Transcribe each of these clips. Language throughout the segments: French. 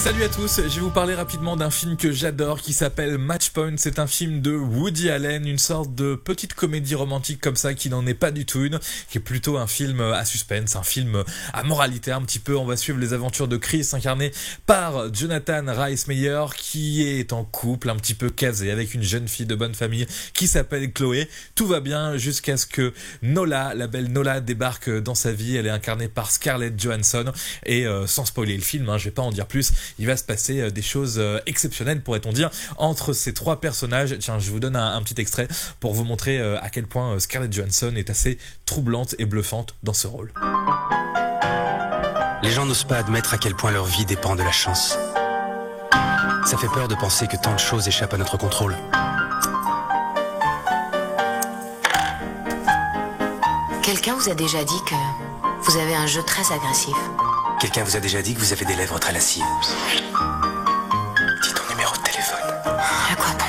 Salut à tous, je vais vous parler rapidement d'un film que j'adore qui s'appelle Match Point. C'est un film de Woody Allen, une sorte de petite comédie romantique comme ça qui n'en est pas du tout une, qui est plutôt un film à suspense, un film à moralité un petit peu. On va suivre les aventures de Chris incarné par Jonathan Rhys Meyers qui est en couple un petit peu casé avec une jeune fille de bonne famille qui s'appelle Chloé. Tout va bien jusqu'à ce que Nola, la belle Nola, débarque dans sa vie. Elle est incarnée par Scarlett Johansson et sans spoiler le film, je vais pas en dire plus, il va se passer des choses exceptionnelles, pourrait-on dire, entre ces trois personnages. Tiens, je vous donne un petit extrait pour vous montrer à quel point Scarlett Johansson est assez troublante et bluffante dans ce rôle. Les gens n'osent pas admettre à quel point leur vie dépend de la chance. Ça fait peur de penser que tant de choses échappent à notre contrôle. Quelqu'un vous a déjà dit que vous avez un jeu très agressif? Quelqu'un vous a déjà dit que vous avez des lèvres très lascives. Dis ton numéro de téléphone. À quoi bon?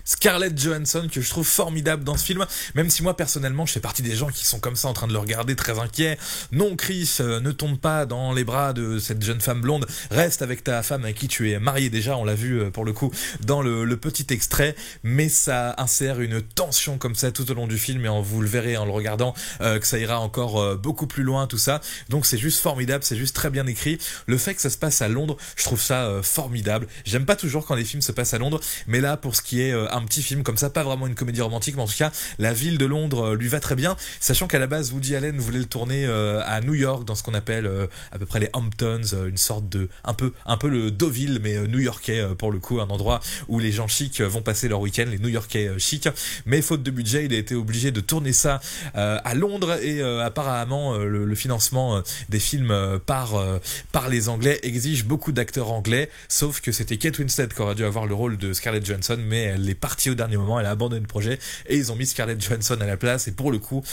Scarlett Johansson que je trouve formidable dans ce film, même si moi personnellement je fais partie des gens qui sont comme ça en train de le regarder très inquiets. Non Chris, ne tombe pas dans les bras de cette jeune femme blonde, reste avec ta femme avec qui tu es marié déjà, on l'a vu pour le coup dans le petit extrait, mais ça insère une tension comme ça tout au long du film et vous le verrez en le regardant que ça ira encore beaucoup plus loin tout ça, donc c'est juste formidable, c'est juste très bien écrit. Le fait que ça se passe à Londres, je trouve ça formidable. J'aime pas toujours quand les films se passent à Londres, mais là pour ce qui est un petit film comme ça, pas vraiment une comédie romantique, mais en tout cas la ville de Londres lui va très bien, sachant qu'à la base Woody Allen voulait le tourner à New York, dans ce qu'on appelle à peu près les Hamptons, une sorte de un peu le Deauville mais new-yorkais pour le coup, un endroit où les gens chics vont passer leur week-end, les New-Yorkais chics, mais faute de budget il a été obligé de tourner ça à Londres et apparemment le financement des films par les Anglais exige beaucoup d'acteurs anglais, sauf que c'était Kate Winslet qui aurait dû avoir le rôle de Scarlett Johansson, mais elle est partie au dernier moment, elle a abandonné le projet et ils ont mis Scarlett Johansson à la place, et pour le coup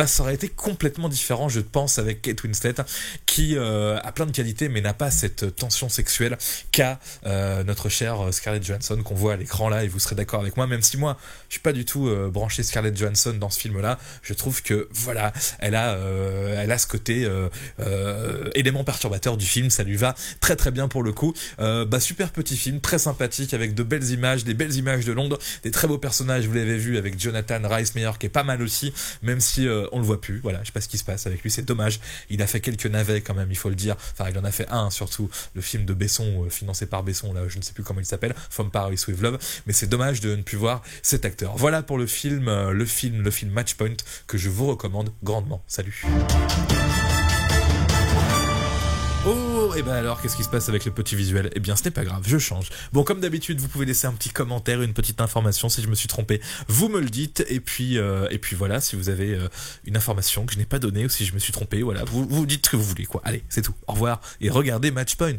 ça aurait été complètement différent je pense avec Kate Winslet qui a plein de qualités mais n'a pas cette tension sexuelle qu'a notre chère Scarlett Johansson qu'on voit à l'écran là, et vous serez d'accord avec moi, même si moi je suis pas du tout branché Scarlett Johansson dans ce film là, je trouve que voilà, elle a ce côté élément perturbateur du film, ça lui va très très bien pour le coup. Super petit film, très sympathique avec de belles images, des belles images de Londres, des très beaux personnages, vous l'avez vu avec Jonathan Rhys Meyers qui est pas mal aussi, même si on le voit plus, voilà, je sais pas ce qui se passe avec lui, c'est dommage, il a fait quelques navets quand même, il faut le dire, enfin il en a fait un surtout, le film de Besson, financé par Besson, là je ne sais plus comment il s'appelle, From Paris with Love, mais c'est dommage de ne plus voir cet acteur. Voilà pour le film Match Point que je vous recommande grandement. Salut. Oh, et alors, qu'est-ce qui se passe avec le petit visuel? Eh bien, ce n'est pas grave, je change. Bon, comme d'habitude, vous pouvez laisser un petit commentaire, une petite information, si je me suis trompé, vous me le dites, et puis voilà, si vous avez une information que je n'ai pas donnée, ou si je me suis trompé, voilà, vous dites ce que vous voulez, quoi. Allez, c'est tout. Au revoir, et regardez Match Point.